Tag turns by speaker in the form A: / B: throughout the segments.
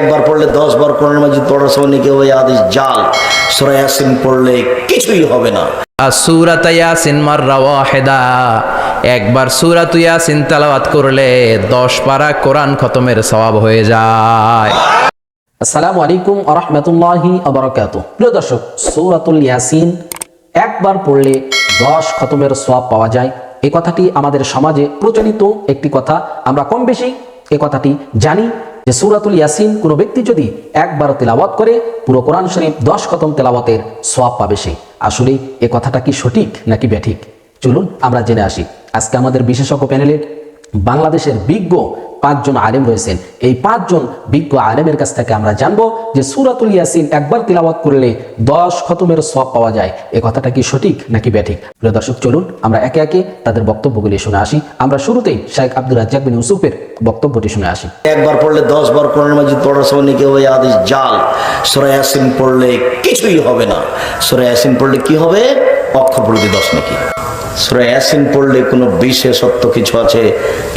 A: একবার পড়লে 10 বার কোরআন মাজিদ পড়ার সময় নাকি ওই হাদিস জাল। সূরা ইয়াসিন পড়লে কিছুই হবে না।
B: সূরাত ইয়াসিন মাররা ওয়াহিদা, একবার সূরাত ইয়াসিন তেলাওয়াত করলে 10 পারা কোরআন খতমের সওয়াব হয়ে যায়।
C: আসসালামু আলাইকুম ওয়া রাহমাতুল্লাহি ওয়া বারাকাতুহু। প্রিয় দর্শক, সূরাতুল ইয়াসিন একবার পড়লে 10 খতমের সওয়াব পাওয়া যায়, এই কথাটি আমাদের সমাজে প্রচলিত একটি কথা। আমরা কম বেশি এই কথাটি জানি যে সূরাতুল ইয়াসিন কোনো ব্যক্তি যদি একবার তেলাওয়াত করে পুরো কোরআন শরীফ 10 খতম তেলাওয়াতের সওয়াব পাবে সে। আসলে এই কথাটা কি সঠিক নাকি ব্যাঠিক? চলুন আমরা জেনে আসি। আজকে আমাদের বিশেষজ্ঞ প্যানেলে বাংলাদেশের বিজ্ঞ 5 জন আলেম রয়েছেন। এই 5 জন বিজ্ঞ আলেমের কাছ থেকে আমরা জানবো যে সূরাতুল ইয়াসিন একবার তিলাওয়াত করলে 10 খতমের সওয়াব পাওয়া যায়, এই কথাটা কি সঠিক নাকি ব্যাঠিক? প্রিয় দর্শক, চলুন আমরা একে একে তাদের বক্তব্যগুলি শুনে আসি। আমরা শুরুতেই শেখ আব্দুর রাজ্জাক বিন ইউসুফের বক্তব্যটি শুনে আসি।
A: একবার পড়লে 10 বার কোরআন মাজিদ পড়ার সময় নাকি ওই হাদিস জাল। সূরা ইয়াসিন পড়লে কিছুই হবে না। সূরা ইয়াসিন পড়লে কি হবে? অক্ষর প্রতি 10 নাকি। সূরা ইয়াসিন পড়লে কোনো বিশেষত্ব কিছু আছে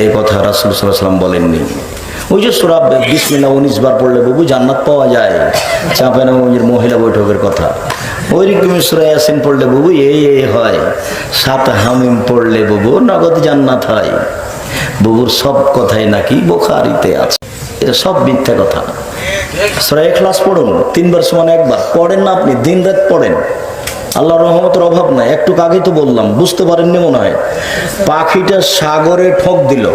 A: এই কথা রাসূল সাল্লাল্লাহু আলাইহি ওয়াসাল্লাম বলেননি। ওই যে সূরা বিসমিল্লাহ 19 বার পড়লে বাবু জান্নাত পাওয়া যায়, চাঁপাইনবাবগঞ্জের মহিলা বৈঠকের কথা। ওইরকমই সূরা ইয়াসিন পড়লে বাবু এই হয়, 7 হামিম পড়লে বাবু নগদ জান্নাত হয়। বাবুর সব কথাই নাকি বুখারীতে আছে, এটা সব মিথ্যা কথা। সূরা ইখলাস পড়ুন, 3 বার সমান 1 বার পড়েন না আপনি, দিন রাত পড়েন, আল্লাহর রহমতের অভাব নাই। একটু আগেই তো বললাম, বুঝতে পারেননি মনে হয়। পাখিটা সাগরে ঠোক দিল,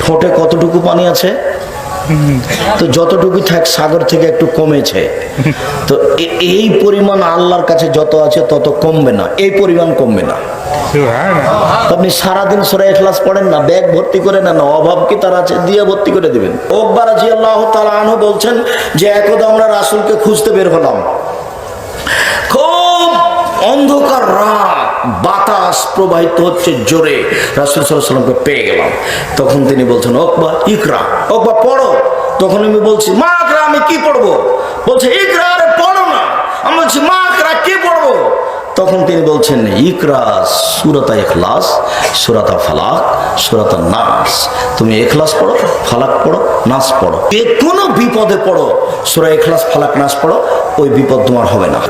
A: ঠোঁটে কতটুকু পানি আছে? তো যতটুকু থাক সাগর থেকে একটু কমেছে। তো এই পরিমাণ আল্লাহর কাছে যত আছে তত কমবে না, এই পরিমাণ কমবে না। আপনি সারাদিন সূরা ইখলাস পড়েন না, ব্যাগ ভর্তি করে নেন, অভাব কি তার আছে? দিয়ে ভর্তি করে দিবেন। ওকবা রাদিয়াল্লাহু তাআলা আনহু বলছেন যে একদা আমরা রাসূলকে খুঁজতে বের হলাম, খুব অন্ধকার রাত, বাতাস প্রবাহিত হচ্ছে জোরে, রাসূল সাল্লাল্লাহু আলাইহি ওয়াসাল্লামকে পেয়ে গেলাম। তখন তিনি বলছেন ওকবা ইকরা, ওকবা পড়ো। তখন আমি বলছি মা ইকরা, আমি কি পড়বো? বলছে ইকরা, আরে পড়ো না। আমি বলছি মা ইকরা, কি পড়বো? তখন তিনি বলছেন ইকরা সূরাত ইখলাস, সূরাত ফালাক, সূরাত নাস। তুমি ইখলাস পড়ো, ফালাক পড়ো, নাস পড়ো, যে কোনো বিপদে পড়ো সূরা ইখলাস, ফালাক, নাস পড়ো, ওই বিপদ তোমার হবে না।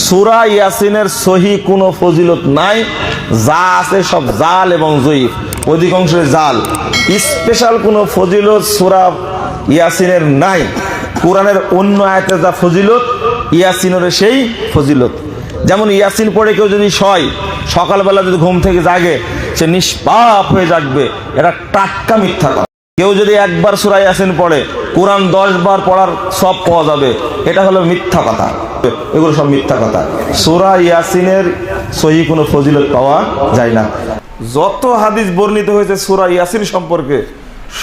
D: সূরা ইয়াসিনের সহি কোনো ফজিলত নাই, যা আছে সব জাল এবং জয়ীফ, অধিকাংশ জাল। স্পেশাল কোনো ফজিলত সূরা ইয়াসিনের নাই। কোরআনের অন্য আয়াতে যা ফজিলত, ইয়াসিনের সেই ফজিলত। যেমন ইয়াসিন পড়ে কেউ যদি সকালবেলা যদি ঘুম থেকে জাগে, সে নিষ্পাপ হয়ে জাগবে, এটা টাটকা মিথ্যা কথা। কেউ যদি একবার সূরা ইয়াসিন পড়ে, কোরআন 10 বার পড়ার সব পাওয়া যাবে, এটা হলো মিথ্যা কথা। এগুলো সব মিথ্যা কথা। সূরা ইয়াসিনের সহি কোনো ফজিলত পাওয়া যায় না। যত হাদিস বর্ণিত হয়েছে সূরা ইয়াসিন সম্পর্কে,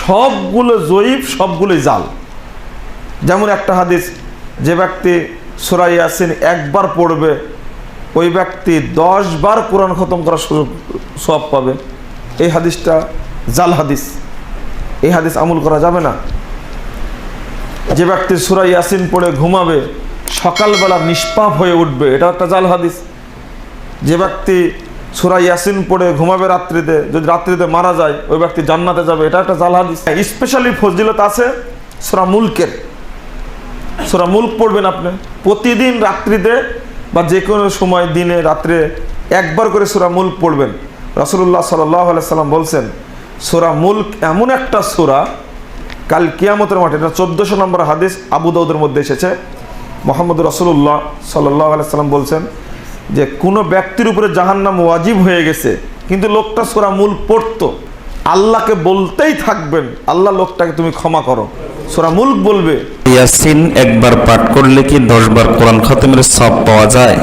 D: সবগুলো জয়ীফ, সবগুলোই জাল। যেমন একটা হাদিস, যে ব্যক্তি সূরা ইয়াসিন একবার পড়বে, ওই ব্যক্তি 10 বার কোরআন খতম করার সুযোগ সওয়াব পাবে। এই হাদিসটা জাল হাদিস, এই হাদিস আমল করা যাবে না। যে ব্যক্তি সূরা ইয়াসিন পড়ে ঘুমাবে, সকালবেলা নিষ্পাপ হয়ে উঠবে, এটা একটা জাল হাদিস। যে ব্যক্তি সূরা ইয়াসিন পড়ে ঘুমাবে রাত্রিতে, যদি রাত্রিতে মারা যায়, ওই ব্যক্তি জান্নাতে যাবে, এটা একটা জাল হাদিস। স্পেশালি ফজিলত আছে সূরা মুলকের। সূরা মুলক পড়বেন আপনি প্রতিদিন রাত্রিতে বা যে কোনো সময়, দিনে রাত্রে একবার করে সূরা মুলক পড়বেন। রাসূলুল্লাহ সাল্লাল্লাহু আলাইহি সাল্লাম বলছেন, সূরা মুলক এমন একটা সূরা, কাল কিয়ামতের মাঠে, এটা 1400 নম্বর হাদিস, আবু দাউদের মধ্যে এসেছে। মুহাম্মদ রাসূলুল্লাহ সাল্লাল্লাহু আলাইহি সাল্লাম বলছেন যে কোনো ব্যক্তির উপরে জাহান্নাম ওয়াজিব হয়ে গেছে, কিন্তু লোকটা সূরা মুলক পড়তো, আল্লাহকে বলতেই থাকবেন, আল্লাহ লোকটাকে তুমি ক্ষমা করো। সূরা মুলক বলবে।
E: ইয়াসিন একবার পাঠ করলে কি 10 বার কোরআন খতমের সওয়াব পাওয়া যায়?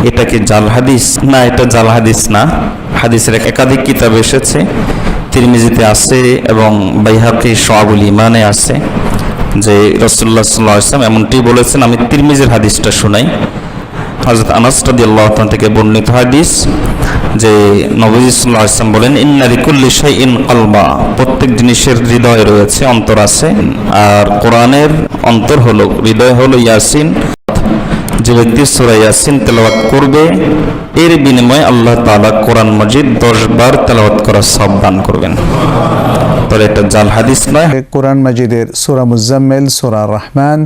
E: এটা কি জাল হাদিস? না, এটা জাল হাদিস না। হাদিসের একাধিক কিতাব এসেছে, তিরমিজিতে আছে এবং বাইহাকি শুআবুল ঈমানে আছে, যে রাসূলুল্লাহ সাল্লাল্লাহু আলাইহি ওয়াসাল্লাম এমনটি বলেছেন। আমি তিরমিজির হাদিসটা শোনাই। হযরত আনাস রাদিয়াল্লাহু তাআলা থেকে বর্ণিত হাদিস, যে নবী সাল্লাল্লাহু আলাইহি ওয়াসাল্লাম বলেন ইন্না লিকুল্লি শাইইন কলবা, প্রত্যেক জিনিসের হৃদয় রয়েছে, অন্তর আছে, আর কোরআনের অন্তর হলো, হৃদয় হলো ইয়াসিন। যে ব্যক্তি সূরা ইয়াসিন তেলাওয়াত করবে, এর বিনিময়ে আল্লাহ তাআলা কোরআন মাজিদ 10 বার তেলাওয়াত করার সওয়াব দান করবেন। তাহলে এটা জাল হাদিস নয়।
F: কোরআন মাজিদের সূরা মুজাম্মিল, সূরা রহমান,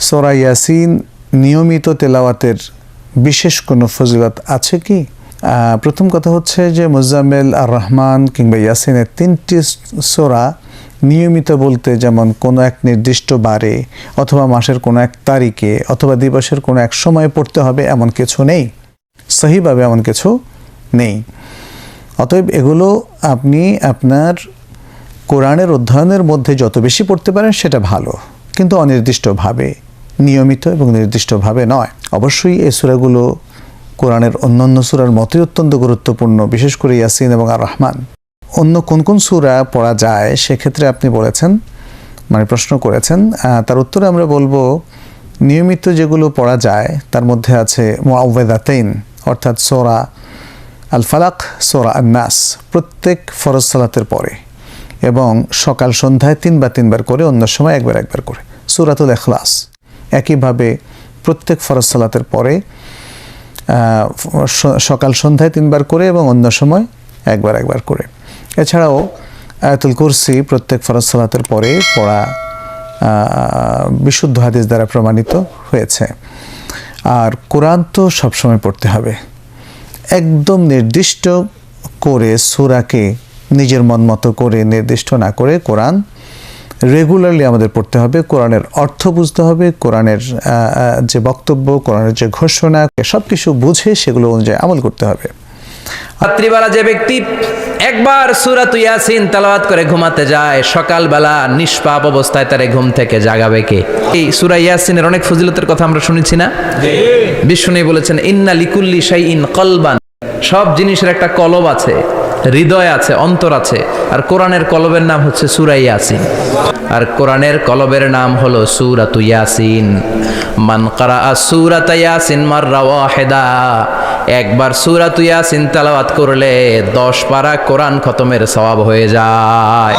F: সূরা ইয়াসিন নিয়মিত তেলাওয়াতের বিশেষ কোনো ফজিলত আছে কি? প্রথম কথা হচ্ছে যে মুজাম্মিল, আর রহমান কিংবা ইয়াসিনের 3টি সূরা নিয়মিত বলতে যেমন কোনো এক নির্দিষ্ট বারে অথবা মাসের কোনো এক তারিখে অথবা দিবসের কোনো এক সময়ে পড়তে হবে এমন কিছু নেই, সহিভাবে এমন কিছু নেই। অতএব এগুলো আপনি আপনার কোরআনের অধ্যয়নের মধ্যে যত বেশি পড়তে পারেন সেটা ভালো, কিন্তু অনির্দিষ্টভাবে, নিয়মিত এবং নির্দিষ্টভাবে নয়। অবশ্যই এই সূরাগুলো কোরআনের অন্যান্য সূরার মতোই অত্যন্ত গুরুত্বপূর্ণ, বিশেষ করে ইয়াসিন এবং আর রহমান। অন্য কোন কোন সূরা পড়া যায় সেক্ষেত্রে আপনি বলেছেন, মানে প্রশ্ন করেছেন, তার উত্তরে আমরা বলবো নিয়মিত যেগুলো পড়া যায় তার মধ্যে আছে মুআউযযাতাইন, অর্থাৎ সূরা আল ফালাক, সূরা আন-নাস প্রত্যেক ফরজ সালাতের পরে এবং সকাল সন্ধ্যায় 3 বার করে, অন্য সময় একবার করে। সূরাতুল ইখলাস একইভাবে প্রত্যেক ফরজ সালাতের পরে সকাল সন্ধ্যায় 3 বার করে এবং অন্য সময় একবার করে। এছাড়াও আয়াতুল কুরসি প্রত্যেক ফরজ সালাতের পরে পড়া বিশুদ্ধ হাদিস দ্বারা প্রমাণিত হয়েছে। আর কোরআন তো সবসময় পড়তে হবে। একদম নির্দিষ্ট করে সূরাকে নিজের মন মতো করে নির্দিষ্ট না করে কোরআন রেগুলারলি আমাদের পড়তে হবে। কোরআনের অর্থ বুঝতে হবে, কোরআনের যে বক্তব্য, কোরআনের যে ঘোষণা, সব কিছু বুঝে সেগুলো অনুযায়ী আমল করতে হবে।
B: রাত্রিবেলা যে ব্যক্তি একবার সূরাত ইয়াসিন তেলাওয়াত করে ঘুমাতে যায়, সকালবেলা নিষ্পাপ অবস্থায় তারে ঘুম থেকে জাগাবে কে? এই সূরা ইয়াসিনের অনেক ফজিলতের কথা আমরা শুনেছি না? বিষ্ণু বলেছেন ইন্না লিকুল্লি শাইইন কলবান, সব জিনিসের একটা কলব আছে, হৃদয় আছে, অন্তর আছে। আর কোরআনের কলবের নাম হচ্ছে সূরা ইয়াসিন, আর কোরআনের কলবের নাম হলো সূরাত ইয়াসিন। মান ক্বারাআ সূরাত ইয়াসিন মাররা ওয়াহিদা, একবার সূরাত ইয়াসিন তেলাওয়াত করলে 10 পারা কোরআন খতমের সওয়াব হয়ে যায়।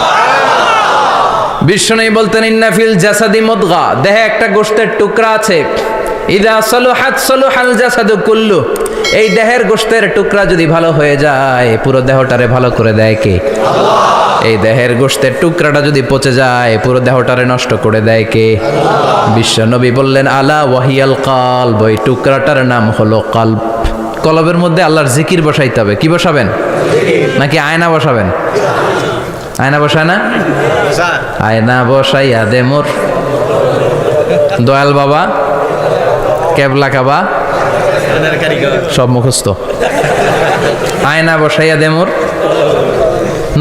B: বিষ্ণু বলতেন ইন্না ফিল জাসাদি মুদগা, দেহে একটা গোশতের টুকরা আছে, ইদা সালুহাত সালুহাল জাসাদু কুল্লু, এই দেহের গোশতের টুকরা যদি ভালো হয়ে যায় পুরো দেহটারে ভালো করে দেয় কে? আল্লাহ। এই দেহের গোশতের টুকরাটা যদি পচে যায় পুরো দেহটারে নষ্ট করে দেয় কে? বিশ্ব নবী বললেন আলা ওয়াহিয়াল কলব, ওই টুকরাটার নাম হলো কলব। কলবের মধ্যে আল্লাহর জিকির বসাইতে হবে। কি বসাবেন? নাকি আয়না বসাবেন? আয়না বসায় না? আয়না বসাইয়া দে মোর দয়াল বাবা, কেবলা কাবা, সব মুখস্থ। আয়না বসাইয়া দে মোর,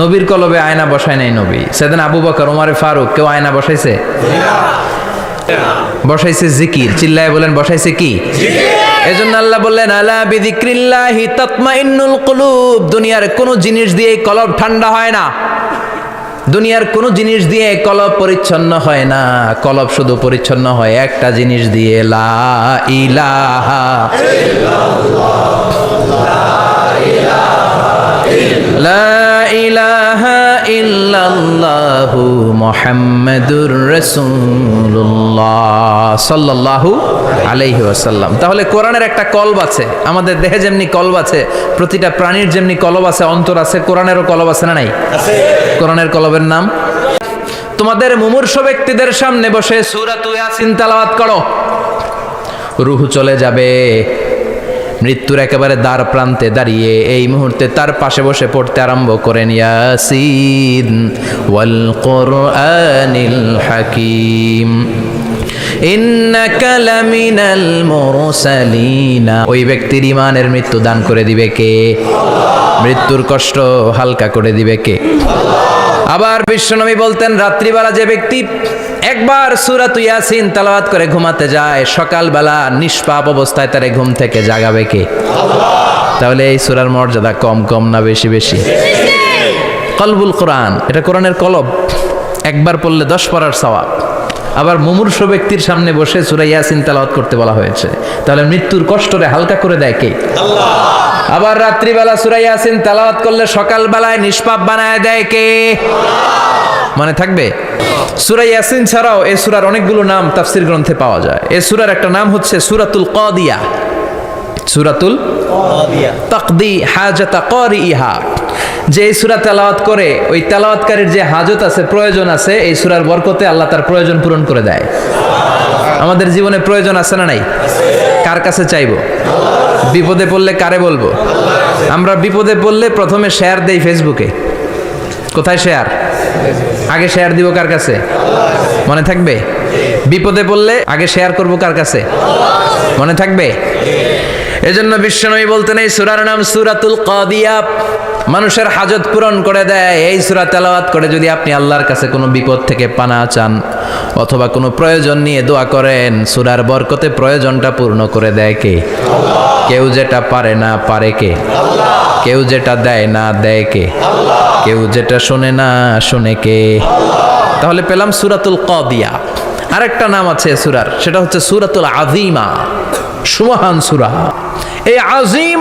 B: নবীর কলবে আয়না বসায় নাই নবী। সেদিন আবু বকর, ওমর ফারুক, কেউ আয়না বসাইছে? বসাইছে জিকির। চিল্লায় বলেন বসাইছে কি? এজন্য আল্লাহ বললেন আলা বিযিক্রিল্লাহি তাতমাইন্নুল কুলুব, দুনিয়ার কোনো জিনিস দিয়ে কলব ঠান্ডা হয় না, দুনিয়ার কোনো জিনিস দিয়ে কলব পরিচ্ছন্ন হয় না। কলব শুধু পরিচ্ছন্ন হয় একটা জিনিস দিয়ে, লা ইলাহা লা ইলাহা ইল্লাল্লাহু মুহাম্মাদুর রাসূলুল্লাহ সাল্লাল্লাহু আলাইহি ওয়াসাল্লাম। তাহলে কোরআনের একটা কলব আছে, আমাদের দেহে যেমনি কলব আছে, প্রতিটা প্রাণীর যেমনি কলব আছে, অন্তর আছে, কোরআনেরও কলব আছে না নাই? কোরআনের কলবের নাম। তোমাদের মুমূর্ষু ব্যক্তিদের সামনে বসে সূরাত ইয়াসিন তেলাওয়াত করো, রূহ চলে যাবে, মৃত্যুর একেবারে দ্বার প্রান্তে দাঁড়িয়ে এই মুহূর্তে তার পাশে বসে পড়তে আরম্ভ করেন ইয়াসিন ওয়াল কুরআনিল হাকীম ইন্নাকা লামিনাল মুরসালিনা। ওই ব্যক্তির ঈমানের মৃত্যু দান করে দিবে কে? আল্লাহ। মৃত্যুর কষ্ট হালকা করে দিবে কে? আল্লাহ। আবার বিশ্বনবী বলতেন রাত্রিবেলা যে ব্যক্তি একবার সূরাত ইয়াসিন তেলাওয়াত করে ঘুমাতে যায়, সকালবেলা নিষ্পাপ অবস্থায় তারে ঘুম থেকে জাগাবে কে? আল্লাহ। তাহলে এই সূরার মর্যাদা কম কম না বেশি বেশি? কলবুল কোরআন, এটা কোরআনের কলব, একবার পড়লে 10 পারার সওয়াব। আবার মুমূর্ষু ব্যক্তির সামনে বসে সূরা ইয়াসিন তেলাওয়াত করতে বলা হয়েছে, তাহলে মৃত্যুর কষ্টরে হালকা করে দেয় কে? আল্লাহ। আবার রাত্রিবেলা সূরা ইয়াসিন তেলাওয়াত করলে সকালবেলায় নিষ্পাপ বানায় দেয় কে? আল্লাহ। মনে থাকবে? সূরা ইয়াসিন ছাড়াও এই সূরার অনেকগুলো নাম তাফসীর গ্রন্থে পাওয়া যায়। এই সূরার একটা নাম হচ্ছে সূরাতুল কাদিয়া, সূরাতুল কাদিয়া, তাকদি হাজাতা কারিইহা। যে এই সূরা তেলাওয়াত করে ওই তেলাওয়াতকারীর যে হাজত আছে, প্রয়োজন আছে, এই সূরার বরকতে আল্লাহ তার প্রয়োজন পূরণ করে দেয়। আমাদের জীবনে প্রয়োজন আছে না নাই? কার কাছে চাইবো? বিপদে পড়লে কারে বলবো? আমরা বিপদে পড়লে প্রথমে শেয়ার দেই ফেসবুকে। কোথায় শেয়ার? আগে শেয়ার দিব কার কাছে? মনে থাকবে? বিপদে পড়লে আগে শেয়ার করব কার কাছে? মনে থাকবে? এজন্য বিশ্বনবী বলতেন এই সূরার নাম সূরাতুল কাদিয়া, মানুষের হাজত পূরণ করে দেয়। এই সূরা তেলাওয়াত করে যদি আপনি আল্লাহর কাছে কোনো বিপদ থেকে পানা চান অথবা কোনো প্রয়োজন নিয়ে দোয়া করেন, সূরার বরকতে প্রয়োজনটা পূর্ণ করে দেয় কে? কেউ যেটা পারে না পারে কে? কেউ যেটা দেয় না দেয় কে? কেউ যেটা শোনে না শোনে কে? তাহলে পেলাম সূরাতুল কাদিয়া। আরেকটা নাম আছে সূরার, সেটা হচ্ছে সূরাতুল আযীমা, সুমহান সূরা। এই আজিম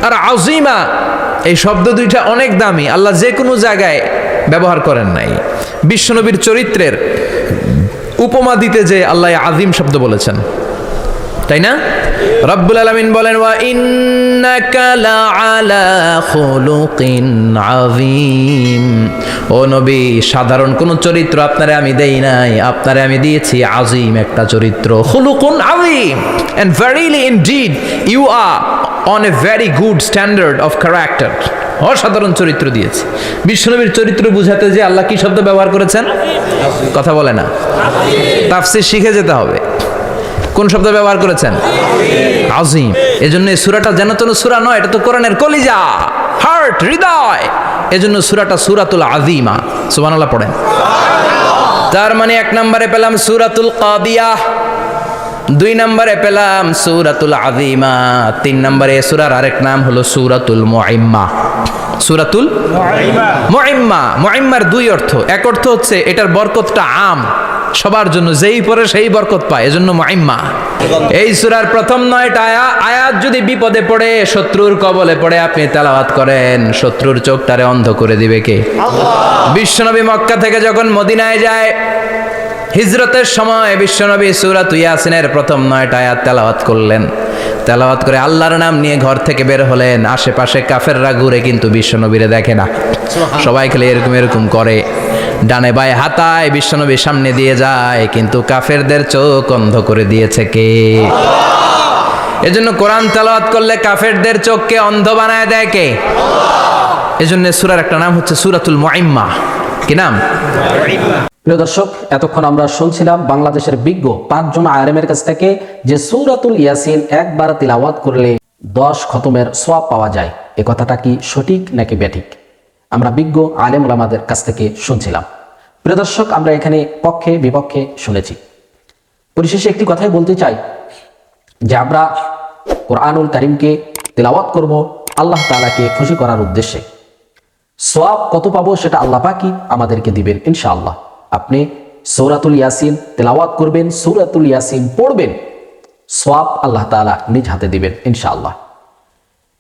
B: আর আজিমা এই শব্দ দুইটা অনেক দামি, আল্লাহ যে কোনো জায়গায় ব্যবহার করেন নাই। বিশ্বনবীর চরিত্রের উপমা দিতে যে আল্লাহ আজিম শব্দ বলেছেন, তাই না? রব্বুল আলামিন বলেন ওয়া ইন্নাকা লাআলা খুলুকিন আযীম। ও নবী, সাধারণ কোন চরিত্র আপনারে আমি দেই নাই, আপনারে আমি দিয়েছি আযীম একটা চরিত্র, খুলুকুন আযীম। And verily indeed you are on a very good standard of character. অসাধারণ চরিত্র দিয়েছি। বিশ্বনবীর চরিত্র বুঝাতে যে আল্লাহ কি শব্দ ব্যবহার করেছেন? কথা বলে না, তাফসীর শিখে যেতে হবে। কোন শব্দ ব্যবহার করেছেন? আযীম। এজন্য এই সূরাটা যেন তেন সূরা নয়, এটা তো কোরআনের কলিজা, হার্ট, হৃদয়। এজন্য সূরাটা সূরাতুল আযীমা। সুবহানাল্লাহ পড়েন। তার মানে এক নম্বরে পেলাম সূরাতুল কাদিয়া, দুই নম্বরে পেলাম সূরাতুল আযীমা, তিন নম্বরে সূরার আরেক নাম হলো সূরাতুল মুআইম্মা। সূরাতুল মুআইম্মা। মুআইম্মার দুই অর্থ। এক অর্থ হচ্ছে এটার বরকতটা আম, সবার জন্য, যেই পড়ে সেই বরকত পায়, এজন্য মুআইম্মা। এই সূরার প্রথম 9টা আয়াত যদি বিপদে পড়ে, শত্রুর কবলে পড়ে আপনি তেলাওয়াত করেন, শত্রুর চোখটারে অন্ধ করে দিবে কে? বিশ্বনবী মক্কা থেকে যখন মদিনায় যায়, হিজরতের সময় বিশ্বনবী সূরাতুল ইয়াসিনের প্রথম 9টা আয়াত তেলাওয়াত করলেন। তেলাওয়াত করে আল্লাহর নাম নিয়ে ঘর থেকে বের হলেন। আশেপাশে কাফেররা ঘুরে কিন্তু বিশ্বনবীরে দেখে না, সবাই খেলে এরকম এরকম করে, ডানে বায়ে হাতায় বিশ্বনবীর সামনে দিয়ে যায়, কিন্তু কাফেরদের চোখ অন্ধ করে দিয়েছে কে? এজন্য কোরআন তেলাওয়াত করলে কাফেরদের চোখকে অন্ধ বানায় দেয় কে? এজন্য সূরার একটা নাম হচ্ছে সূরাতুল মুআইম্মা। কি নাম?
C: প্রিয় দর্শক, এতক্ষণ আমরা শুনছিলাম বাংলাদেশের বিজ্ঞ 5 জন আলেমের কাছ থেকে যে সূরাতুল ইয়াসিন একবার তিলাওয়াত করলে 10 খতমের সওয়াব পাওয়া যায়। এই কথাটা কি সঠিক নাকি ব্যাঠিক? আমরা বিজ্ঞ আলেম ওলামাদের কাছ থেকে শুনছিলাম। প্রিয় দর্শক, আমরা এখানে পক্ষে বিপক্ষে শুনেছি। পরিশেষে একটি কথাই বলতে চাই যে আমরা কোরআনুল কারীমকে তিলাওয়াত করব আল্লাহ তাআলাকে খুশি করার উদ্দেশ্যে। সওয়াব কত পাবো সেটা আল্লাহ পাকই আমাদেরকে দিবেন ইনশাআল্লাহ। আপনি সূরাতুল ইয়াসিন তেলাওয়াত করবেন, সূরাতুল ইয়াসিন পড়বেন, সওয়াব আল্লাহ তাআলা নিজ হাতে দিবেন ইনশাআল্লাহ।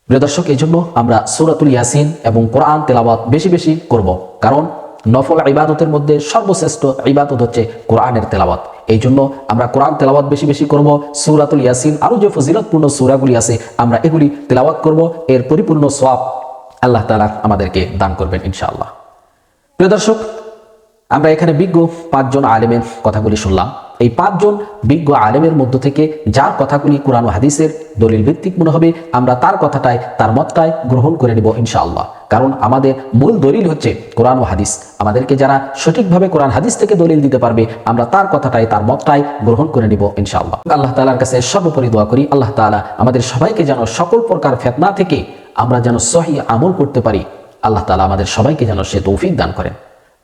C: প্রিয় দর্শক, এই জন্য আমরা সূরাতুল ইয়াসিন এবং কোরআন তেলাওয়াত বেশি বেশি করব, কারণ নফল ইবাদতের মধ্যে সর্বশ্রেষ্ঠ ইবাদত হচ্ছে কোরআনের তেলাওয়াত। এই জন্য আমরা কোরআন তেলাওয়াত বেশি বেশি করব। সূরাতুল ইয়াসিন আরো যে ফজিলতপূর্ণ সূরাগুলি আছে আমরা এগুলি তেলাওয়াত করব, এর পরিপূর্ণ সওয়াব আল্লাহ তাআলা আমাদেরকে দান করবেন ইনশাআল্লাহ। প্রিয় দর্শক, আমরা এখানে বিজ্ঞ 5 জন আলেমের কথাগুলি শুনলাম। এই 5 জন বিজ্ঞ আলেমের মধ্য থেকে যার কথাগুলি কোরআন ও হাদিসের দলিল ভিত্তিক মনে হবে, আমরা তার কথাটাই, তার মতটাই গ্রহণ করে নেব ইনশাআল্লাহ। কারণ আমাদের মূল দলিল হচ্ছে কোরআন ও হাদিস। আমাদেরকে যারা সঠিকভাবে কোরআন হাদিস থেকে দলিল দিতে পারবে, আমরা তার কথাটাই, তার মতটাই গ্রহণ করে নেব ইনশাআল্লাহ। আল্লাহ তাআলার কাছে সর্বোপরি দোয়া করি, আল্লাহ তাআলা আমাদের সবাইকে যেন সকল প্রকার ফিতনা থেকে আমরা যেন সহিহ আমল করতে পারি। আল্লাহ তাআলা আমাদের সবাইকে যেন সে তৌফিক দান করেন।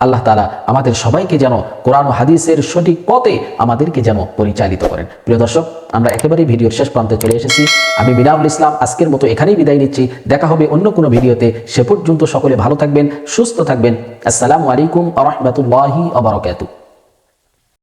C: আল্লাহ তাআলা আমাদের সবাইকে যেন কোরআন ও হাদিসের সঠিক পথে আমাদেরকে যেন পরিচালিত করেন। প্রিয় দর্শক, আমরা একেবারেই ভিডিওর শেষ প্রান্তে চলে এসেছি। আমি মিনারুল ইসলাম আজকের মতো এখানেই বিদায় নিচ্ছি। দেখা হবে অন্য কোনো ভিডিওতে। সে পর্যন্ত সকলে ভালো থাকবেন, সুস্থ থাকবেন। আসসালামু আলাইকুম ওয়া রাহমাতুল্লাহি ওয়া বারাকাতুহু।